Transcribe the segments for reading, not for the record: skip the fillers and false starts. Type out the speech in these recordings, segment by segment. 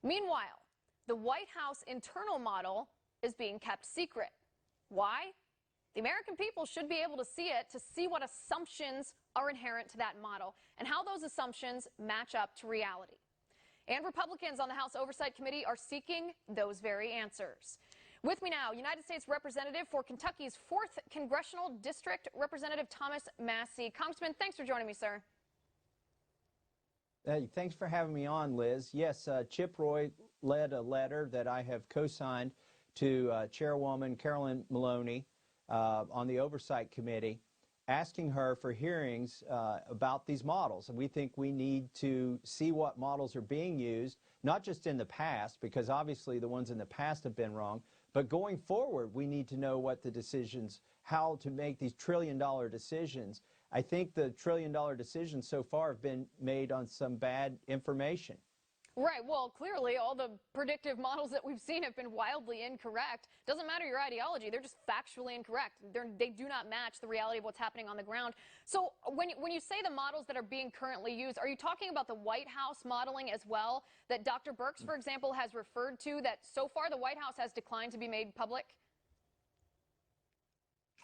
Meanwhile, the White House internal model is being kept secret. Why? The American people should be able to see it, to see what assumptions are inherent to that model and how those assumptions match up to reality. And Republicans on the House Oversight Committee are seeking those very answers. With me now, United States Representative for Kentucky's 4th Congressional District, Representative Thomas Massie. Congressman, thanks for joining me, sir. Thanks for having me on, Liz. Yes, Chip Roy led a letter that I have co-signed to Chairwoman Carolyn Maloney on the Oversight Committee, asking her for hearings about these models. And we think we need to see what models are being used, not just in the past, because obviously the ones in the past have been wrong, but going forward, we need to know what the decisions, how to make these trillion-dollar decisions. I think the trillion-dollar decisions so far have been made on some bad information. Right. Well, clearly all the predictive models that we've seen have been wildly incorrect. Doesn't matter your ideology. They're just factually incorrect. They do not match the reality of what's happening on the ground. So when you say the models that are being currently used, are you talking about the White House modeling as well that Dr. Birx, for example, has referred to, that so far the White House has declined to be made public?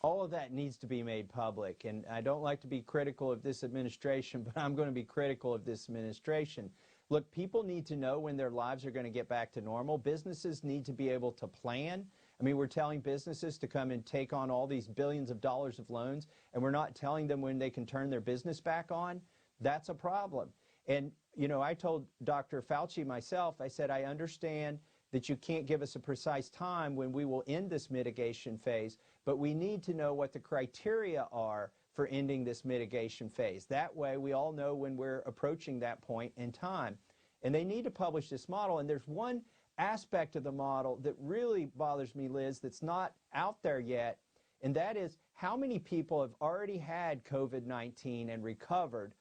All of that needs to be made public, and I don't like to be critical of this administration, but I'm going to be critical of this administration. Look, people need to know when their lives are going to get back to normal. Businesses need to be able to plan. I mean, we're telling businesses to come and take on all these billions of dollars of loans, and we're not telling them when they can turn their business back on. That's a problem. And, you know, I told Dr. Fauci myself, I said, I understand that you can't give us a precise time when we will end this mitigation phase, but we need to know what the criteria are for ending this mitigation phase. That way we all know when we're approaching that point in time. And they need to publish this model. And there's one aspect of the model that really bothers me, Liz, that's not out there yet, and that is how many people have already had COVID-19 and recovered,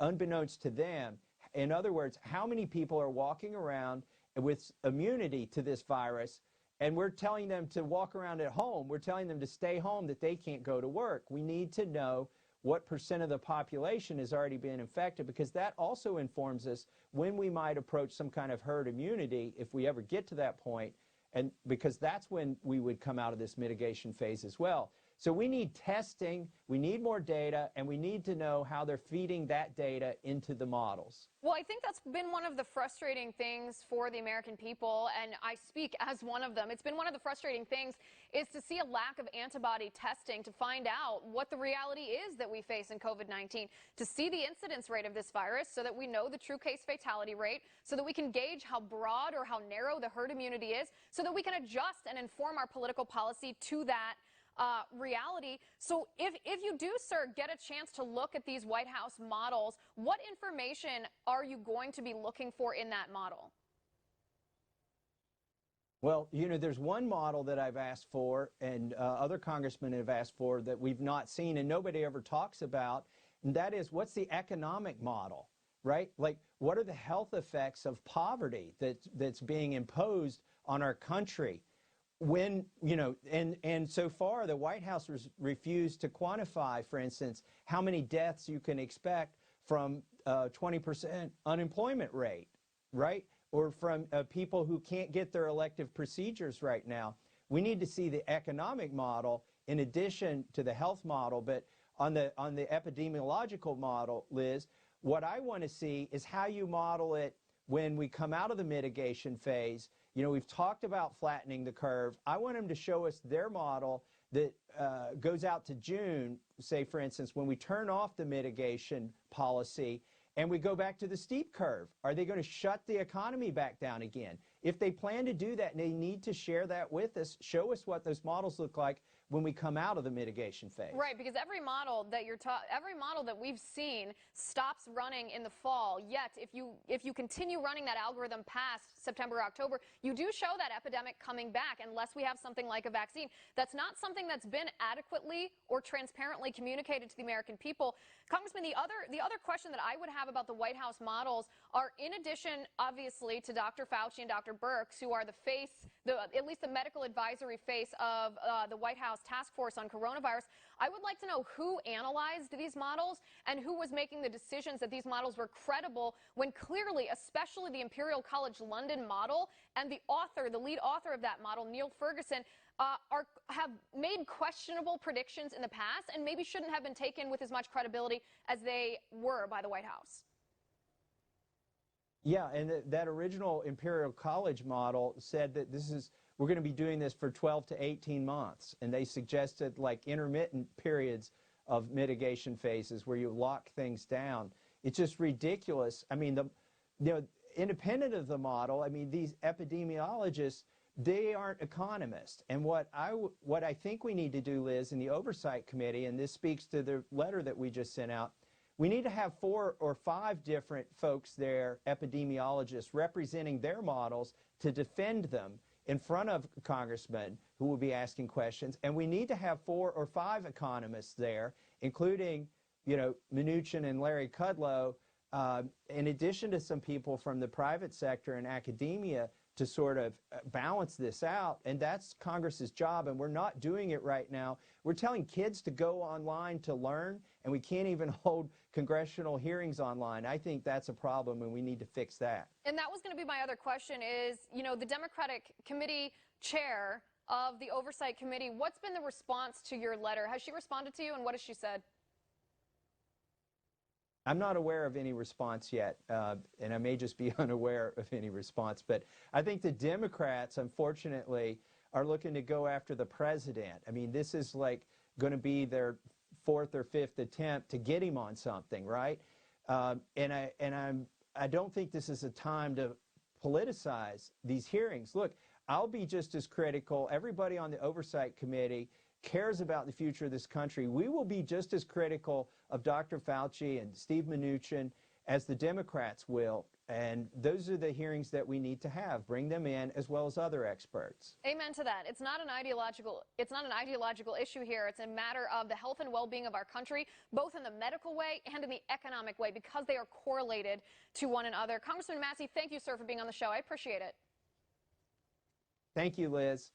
unbeknownst to them. In other words, how many people are walking around with immunity to this virus, and we're telling them to walk around at home. We're telling them to stay home, that they can't go to work. We need to know what % of the population has already been infected, because that also informs us when we might approach some kind of herd immunity if we ever get to that point, and because that's when we would come out of this mitigation phase as well. So we need testing, we need more data, and we need to know how they're feeding that data into the models. Well, I think that's been one of the frustrating things for the American people, and I speak as one of them. It's been one of the frustrating things is to see a lack of antibody testing to find out what the reality is that we face in COVID-19, to see the incidence rate of this virus so that we know the true case fatality rate, so that we can gauge how broad or how narrow the herd immunity is, so that we can adjust and inform our political policy to that reality. So if you do, sir, get a chance to look at these White House models, what information are you going to be looking for in that model? Well, you know, there's one model that I've asked for, and other congressmen have asked for, that we've not seen and nobody ever talks about, and that is, what's the economic model, right? Like, what are the health effects of poverty that's being imposed on our country? When, you know, and so far the White House refused to quantify, for instance, how many deaths you can expect from 20% unemployment rate, right? Or from people who can't get their elective procedures right now. We need to see the economic model in addition to the health model. But on the epidemiological model, Liz, what I want to see is how you model it when we come out of the mitigation phase. You know, we've talked about flattening the curve. I want them to show us their model that goes out to June, say, for instance, when we turn off the mitigation policy and we go back to the steep curve. Are they going to shut the economy back down again? If they plan to do that, they need to share that with us, show us what those models look like when we come out of the mitigation phase. Right, because every model that every model that we've seen stops running in the fall. Yet, if you continue running that algorithm past September, October, you do show that epidemic coming back unless we have something like a vaccine. That's not something that's been adequately or transparently communicated to the American people. Congressman, the other question that I would have about the White House models are, in addition, obviously, to Dr. Fauci and Dr. Birx, who are the face, at least the medical advisory face of the White House House Task Force on Coronavirus. I would like to know who analyzed these models and who was making the decisions that these models were credible when clearly, especially the Imperial College London model and the lead author of that model, Neil Ferguson, have made questionable predictions in the past and maybe shouldn't have been taken with as much credibility as they were by the White House. Yeah, and that original Imperial College model said that we're going to be doing this for 12 to 18 months, and they suggested like intermittent periods of mitigation phases where you lock things down. It's just ridiculous. I mean, independent of the model, I mean, these epidemiologists, they aren't economists. And what I think we need to do, Liz, in the Oversight Committee, and this speaks to the letter that we just sent out, we need to have 4 or 5 different folks there, epidemiologists, representing their models to defend them in front of congressmen who will be asking questions. And we need to have 4 or 5 economists there, including, Mnuchin and Larry Kudlow, in addition to some people from the private sector and academia, to sort of balance this out. And that's Congress's job, and we're not doing it right now. We're telling kids to go online to learn, and we can't even hold congressional hearings online. I think that's a problem, and we need to fix that. And that was going to be my other question is, the Democratic committee chair of the Oversight Committee, what's been the response to your letter? Has she responded to you, and what has she said? I'm not aware of any response yet, and I may just be unaware of any response. But I think the Democrats, unfortunately, are looking to go after the president. I mean, this is like going to be their 4th or 5th attempt to get him on something, right? And I don't think this is a time to politicize these hearings. Look, I'll be just as critical. Everybody on the Oversight Committee cares about the future of this country. We will be just as critical of Dr. Fauci and Steve Mnuchin as the Democrats will. And those are the hearings that we need to have. Bring them in, as well as other experts. Amen to that. It's not an ideological issue here. It's a matter of the health and well-being of our country, both in the medical way and in the economic way, because they are correlated to one another. Congressman Massie, thank you, sir, for being on the show. I appreciate it. Thank you, Liz.